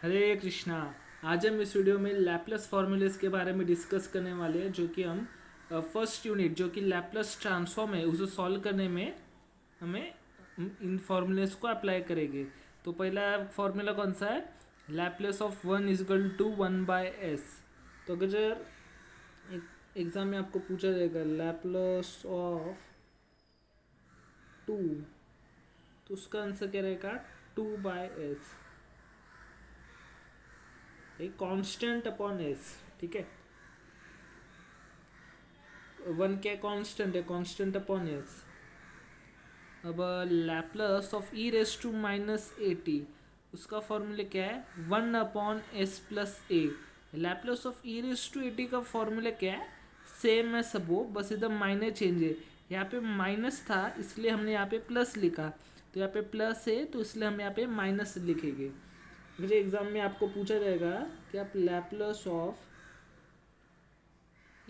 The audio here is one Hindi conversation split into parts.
हरे कृष्णा। आज हम इस वीडियो में लैपलेस फॉर्मूलेस के बारे में डिस्कस करने वाले हैं, जो कि हम फर्स्ट यूनिट जो कि लैपलेस ट्रांसफॉर्म है उसे सॉल्व करने में हमें इन फॉर्मूलेस को अप्लाई करेंगे। तो पहला फॉर्मूला कौन सा है? Laplace of one is equal to one by s. तो अगर एग्जाम में आपको पूछा जाएगा लैपलेस ऑफ टू, तो उसका आंसर क्या रहेगा? टू बाय एस, एक कांस्टेंट अपॉन एस। ठीक है, वन क्या कांस्टेंट है? Constant upon s. अब Laplace of e raise to minus a t, उसका फॉर्मूला क्या है? One upon s plus a. Laplace of e raise to a t का फॉर्मूला क्या है? सेम है सबो, बस इधर माइनर चेंज है। यहाँ पे माइनस था इसलिए हमने यहाँ पे प्लस लिखा, तो यहाँ पे प्लस है तो इसलिए हम यहाँ पे माइनस लिखेंगे। मुझे एग्जाम में आपको पूछा जाएगा कि आप Laplace of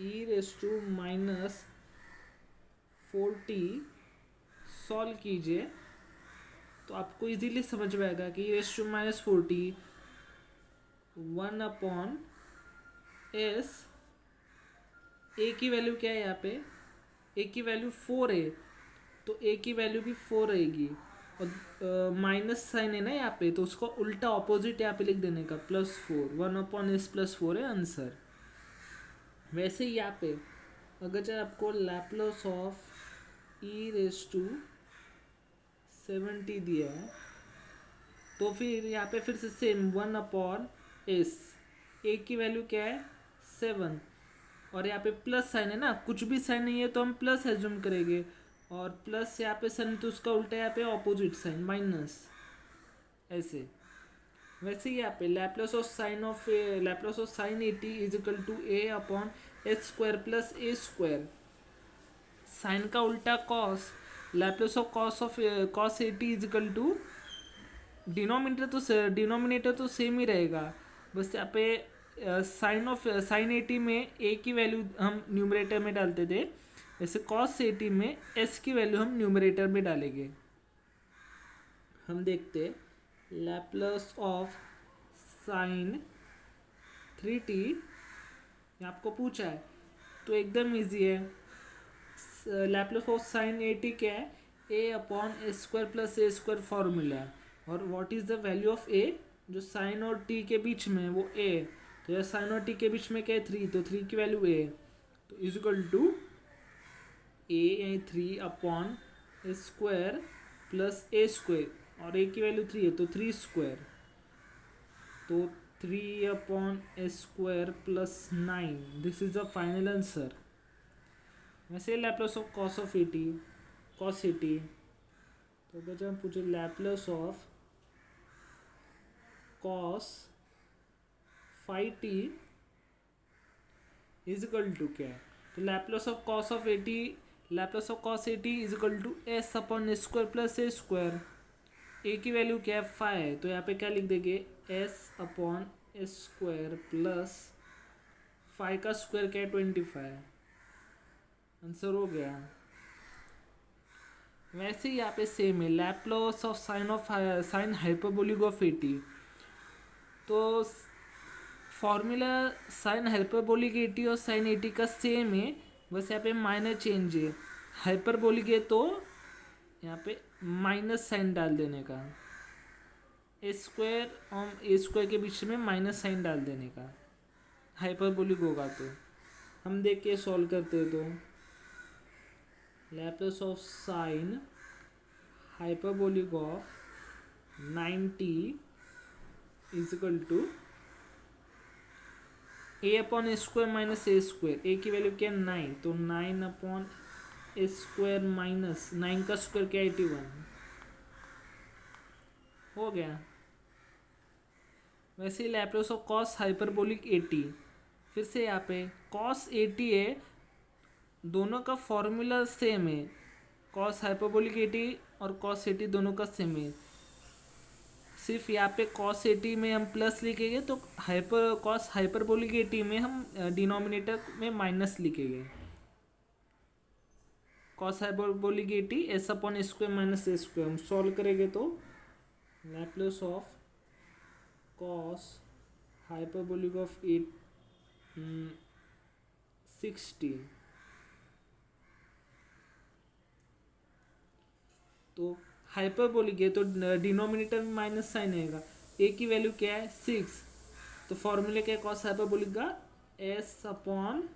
e raise to minus 40 solve कीजिए, तो आपको इजीली समझ में आएगा कि raise to minus 40 one upon s. A की वैल्यू क्या है? यहाँ पे ए की वैल्यू 4 है, तो ए की वैल्यू भी 4 रहेगी। और माइनस साइन है ना यहाँ पे, तो उसको उल्टा ऑपोजिट यहाँ पे लिख देने का, +4। वन अपॉन एस +4 है आंसर। वैसे ही यहाँ पे अगर चाहे आपको Laplace of e raise to 70 दिया है, तो फिर यहाँ पे फिर से same one upon s. A की वैल्यू क्या है? 7। और यहाँ पे प्लस साइन है ना, कुछ भी साइन नहीं है तो हम प्लस एज्यूम करेंगे, और प्लस यहाँ पे साइन तो उसका उल्टा यहाँ पे ऑपोजिट साइन माइनस, ऐसे। वैसे ही यहाँ पे Laplace of sine 80 is equal to a upon h square plus a square. Sine का उल्टा cos, Laplace of cos 80 is equal to denominator तो सेम ही रहेगा, बस यहाँ पे साइन 80 में ए की वैल्यू हम न्यूमरेटर में डालते थे, वैसे कॉस 80 में एस की वैल्यू हम न्यूमरेटर में डालेंगे। हम देखते लैपलेस ऑफ साइन 3t, आपको पूछा है तो एकदम इजी है। लैपलेस ऑफ साइन 80 क्या है? A upon a square plus a square formula है, और what is the value of a? जो साइन और टी के बीच में वो ए, तो यह साइन और टी के बीच में क्या है? 3, तो 3 की वैल्यू ए, तो is equal to a 3 upon a square plus a square, और ए की वैल्यू 3 है तो 3 स्क्वायर, तो 3 upon a square plus 9। This is the final answer. वैसे Laplace of cos of 80, cos 80, तो अगर जब हम पूछे Laplace of cos 5t is equal to क्या है? तो Laplace of cos of 80, Laplace of cos 80 is equal to s upon a square plus a square. A की वैल्यू क्या है? 5, तो यहाँ पे क्या लिख देंगे? S upon a square plus 5 का स्क्वायर क्या है? 25। आंसर हो गया। वैसे ही यहाँ पे सेम है Laplace of sine hyperbolic of 80, तो फॉर्मूला साइन हाइपरबोलिक 80 और साइन 80 का सेम है, बस यहाँ पे माइनर चेंज है। हाइपरबोलिक है तो यहाँ पे माइनस साइन डाल देने का, ए स्क्वायर और ए स्क्वायर के बीच में माइनस साइन डाल देने का। हाइपरबोलिक होगा तो हम देख के सॉल्व करते हैं, तो Laplace of sine hyperbolic of 90 is equal to a upon a square minus a square. A की वैल्यू क्या है? 9, तो 9 अपॉन ए स्क्वायर माइनस 9 का स्क्वायर क्या? 81 हो गया। वैसे ही लैपलेस ऑफ कॉस हाइपरबोलिक 80, फिर से यहाँ पे कॉस 80 है, दोनों का फॉर्मूला सेम है। कॉस हाइपरबोलिक 80 और कॉस 80 दोनों का सेम है, सिर्फ यहाँ पे कॉस 80 में हम प्लस लिखेंगे, तो कॉस हाइपरबोलिक 80 में हम डिनोमिनेटर में माइनस लिखेंगे। Cos hyperbolic 80 S upon a square minus a square, हम सॉल्व करेंगे तो Laplace of cos hyperbolic of 60, तो हाइपरबोलिक है तो डिनोमिनेटर में माइनस साइन आएगा। ए की वैल्यू क्या है 6, तो फॉर्मूले क्या है कॉस हाइपरबोलिक का s upon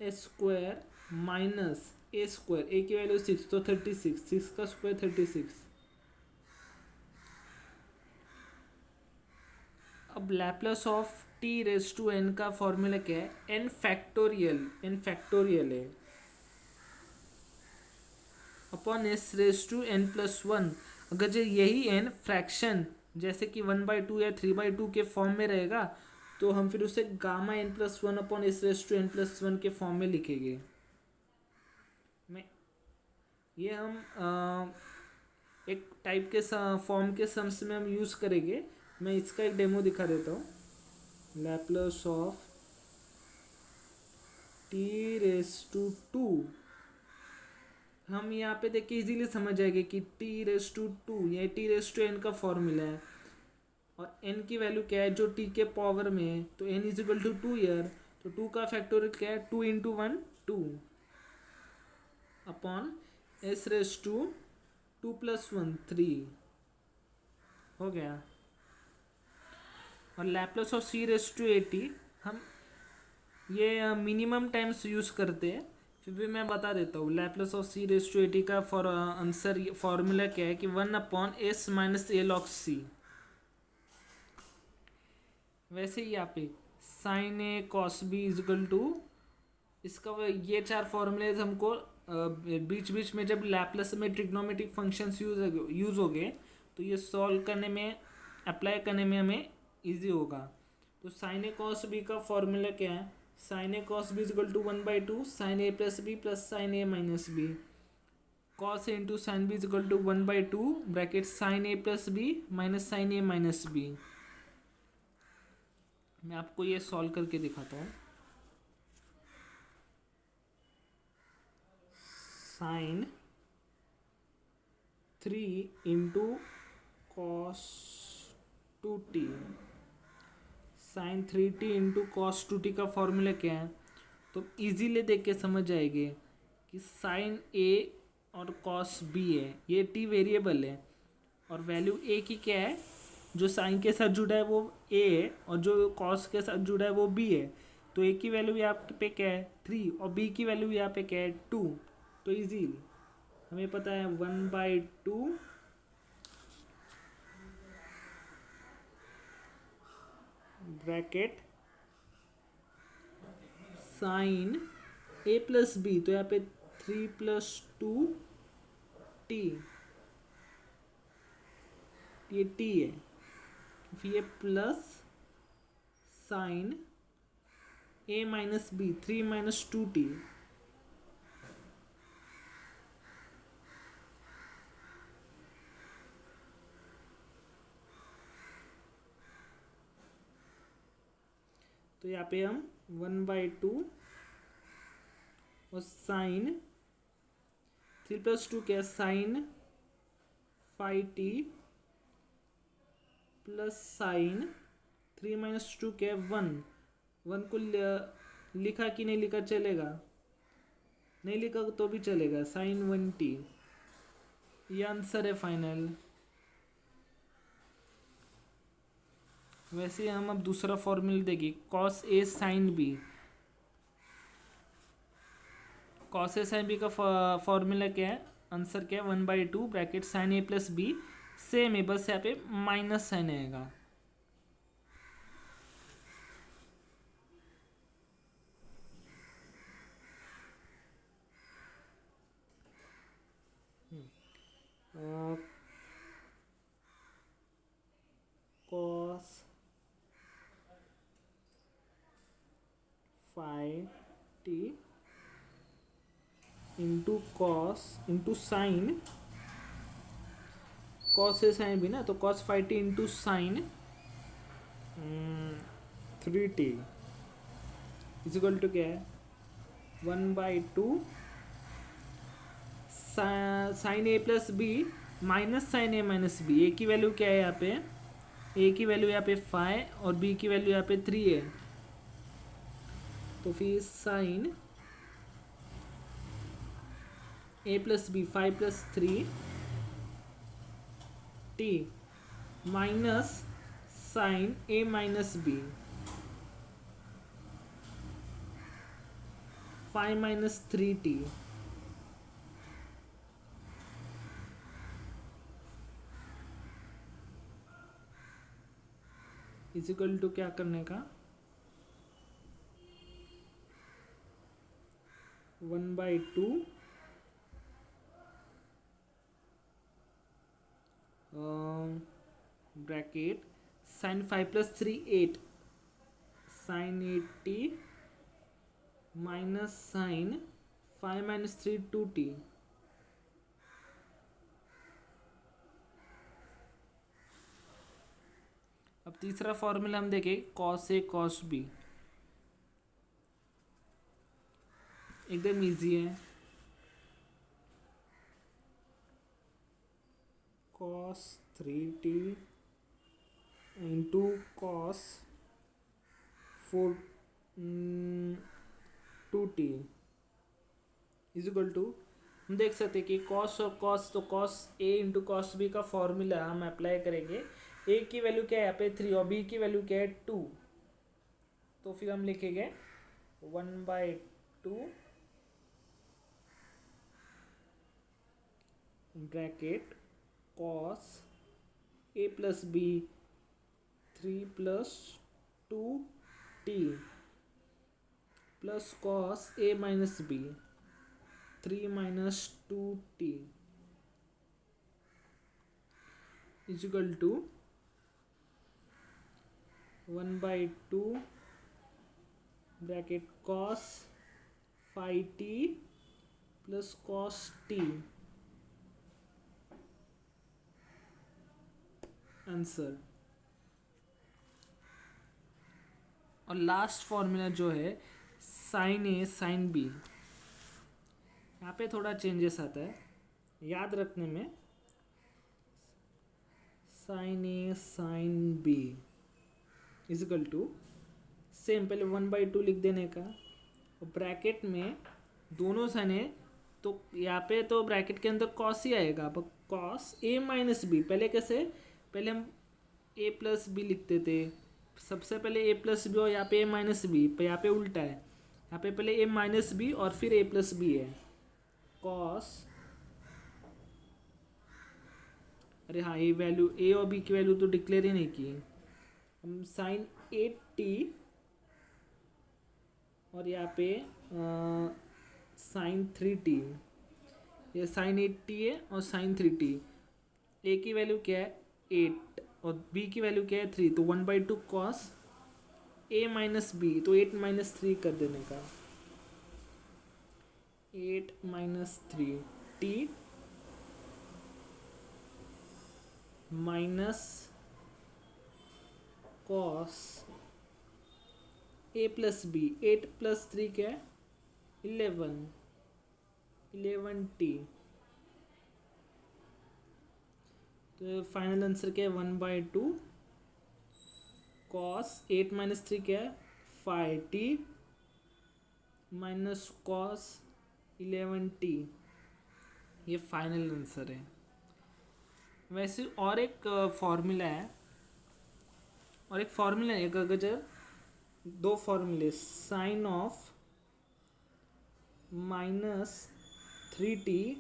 s square minus a square. A की वैल्यू 6 तो 36, 6 का स्क्वायर 36। अब Laplace of t raise to n का फॉर्मूला क्या है एन फैक्टोरियल, एन फैक्टोरियल है upon s raise to n plus one. अगर जो यही एन फ्रैक्शन जैसे कि 1/2 या 3/2 के फॉर्म में रहेगा तो हम फिर उसे gamma n plus one upon s raise to n plus one के फॉर्म में लिखेंगे। मैं ये हम एक टाइप के फॉर्म के सम्स में हम यूज़ करेंगे। मैं इसका एक डेमो दिखा देता हूँ। Laplace of t raise to 2, हम यहाँ पे देखिए इजीली समझ जाएंगे कि टी रेज टू 2 ये टी रेज टू एन का फॉर्मूला है और एन की वैल्यू क्या है जो टी के पावर में है, तो n is equal to 2 year, तो 2 का फैक्टोरियल क्या है 2 into 1 2 upon s raise to 2 plus 1 3 हो गया। और Laplace of c raise to 80 हम ये मिनिमम टाइम्स यूज़ करते हैं, फिर भी मैं बता देता हूँ। Laplace of c raise to 80 का आंसर फॉर्मूला क्या है कि 1 upon s minus a log c. वैसे ही यहाँ पे sine a cos b is equal to इसका ये 4 फॉर्मूले हमको बीच बीच में जब लैप्लस में ट्रिग्नोमेट्रिक फंक्शंस यूज़ हो गए तो ये सॉल्व करने में अप्लाई करने में हमें इजी होगा। तो साइन ए कॉस बी का फॉर्मूला क्या है sine a cos b is equal to 1/2 sine a plus b plus sine a minus b. Cos a into sine b is equal to 1/2 bracket sine a plus b minus sine a minus b. मैं आपको ये सॉल्व करके दिखाता हूँ। Sine 3 into cos 2t, sine 3t into cos 2t का फॉर्मूला क्या है, तो इजीली देख के समझ जाएंगे कि साइन a और कॉस b है, ये t वेरिएबल है और वैल्यू a की क्या है जो साइन के साथ जुड़ा है वो a है और जो कॉस के साथ जुड़ा है वो b है। तो a की वैल्यू यहाँ पे क्या है 3 और b की वैल्यू यहाँ पे क्या है 2। तो इजीली हमें पता है 1/2 bracket sine a plus b, तो यहाँ पे 3 प्लस 2t, ये t है, फिर ये plus sine a minus b 3 minus 2t, तो यहाँ पे हम 1/2 और साइन 3 प्लस 2 क्या sign 5t plus sign 3 minus 2 क्या 1 को लिखा कि नहीं लिखा चलेगा, नहीं लिखा तो भी चलेगा, साइन 1t, ये आंसर है फाइनल। वैसे हम अब दूसरा फॉर्मूला देंगे cos a sine b. Cos a sine b का फॉर्मूला क्या है आंसर क्या है 1/2 bracket sine a plus b, same है बस यहाँ पे माइनस साइन आएगा। Cos 5t into cos into sine, cos से साइन भी ना, तो cos 5t into sine 3t is equal to क्या है 1/2 sine a plus b minus sine a minus b. A की वैल्यू क्या है यहाँ पे ए की वैल्यू यहाँ पे 5 और बी की वैल्यू यहाँ पे 3 है, तो फिर sine a plus b 5 + 3 t minus sine a minus b 5 - 3 t is equal to क्या करने का 1/2 bracket sine 5 + 3 8 sine 8t minus sine 5 - 3 2t। अब तीसरा फॉर्मूला हम देखें कॉस ए कॉस बी, एकदम इजी है। Cos 3t into cos 2t is equal to हम देख सकते हैं कि कॉस और कॉस, तो cos a into cos b का फॉर्मूला हम अप्लाई करेंगे। ए की वैल्यू क्या है यहाँ पे 3 और बी की वैल्यू क्या है 2, तो फिर हम लिखेंगे 1/2 bracket cos a plus b 3 + 2t plus cos a minus b 3 - 2t is equal to 1/2 bracket cos 5t plus cos t answer. और लास्ट फॉर्मूला जो है साइन ए साइन बी, यहाँ पे थोड़ा चेंजेस आता है याद रखने में। Sine a sine b is equal to same पहले 1/2 लिख देने का, और ब्रैकेट में दोनों साइन है तो यहाँ पे तो ब्रैकेट के अंदर कॉस ही आएगा। अब कॉस ए माइनस बी पहले कैसे, पहले हम ए प्लस बी लिखते थे, सबसे पहले ए प्लस बी और यहाँ पे ए माइनस बी, पर यहाँ पे उल्टा है, यहाँ पे पहले ए माइनस बी और फिर ए प्लस बी है। कॉस, अरे हाँ ये वैल्यू ए और बी की वैल्यू तो डिक्लेयर ही नहीं की, हम साइन 8t और यहाँ पे साइन 3t, ये साइन 8t है और साइन 3t। ए की वैल्यू क्या है 8 और बी की वैल्यू क्या है 3, तो 1/2 कॉस ए माइनस बी, तो 8 - 3 कर देने का 8 - 3 t minus cos a plus b 8 + 3 क्या है 11t, तो फाइनल आंसर क्या है 1/2 कॉस 8 - 3 क्या है 5t माइनस कॉस 11t, ये फाइनल आंसर है। वैसे और एक फॉर्मूला है, और एक फॉर्मूला है अगर दो फॉर्मूले साइन ऑफ -3t,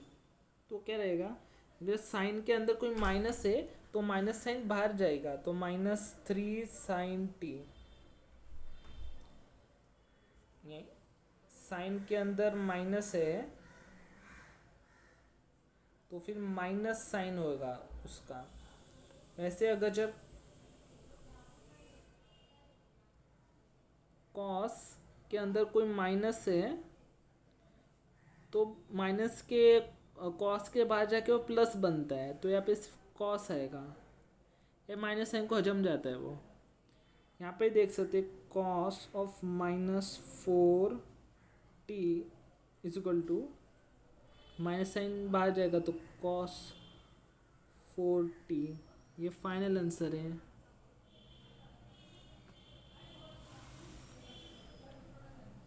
तो क्या रहेगा, अगर साइन के अंदर कोई माइनस है तो माइनस साइन बाहर जाएगा, तो -3 sin t, साइन के अंदर माइनस है तो फिर माइनस साइन होगा उसका। वैसे अगर जब कॉस के अंदर कोई माइनस है तो माइनस के कॉस के बाद जाके वो प्लस बनता है, तो यहाँ पे सिर्फ कॉस आएगा, ये माइनस साइन को हजम जाता है वो। यहाँ पे देख सकते cos of -4t is equal to minus sine बाहर जाएगा तो कॉस 4t, ये फाइनल आंसर है।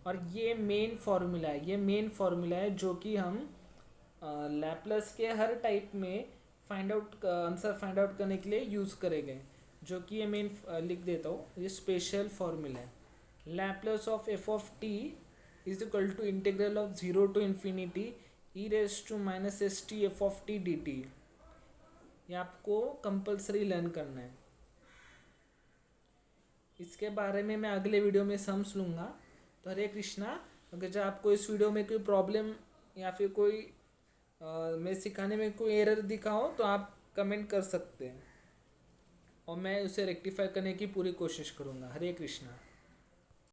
और ये मेन फार्मूला है, ये मेन फार्मूला है जो कि हम लैप्लस के हर टाइप में आंसर फाइंड आउट करने के लिए यूज़ करेंगे, जो कि ये मेन लिख देता हूँ, ये स्पेशल फार्मूला है। Laplace of f of t is equal to integral of zero to infinity e raise to minus s t f of t d t. ये आपको कंपल्सरी लर्न करना है। इसके बारे में मैं अगले वीडियो में समझ लूँगा। तो हरे कृष्णा। अगर जो आपको इस वीडियो में कोई प्रॉब्लम या फिर कोई मैं सिखाने में कोई एरर दिखा हो तो आप कमेंट कर सकते हैं और मैं उसे रेक्टिफाई करने की पूरी कोशिश करूँगा। हरे कृष्णा।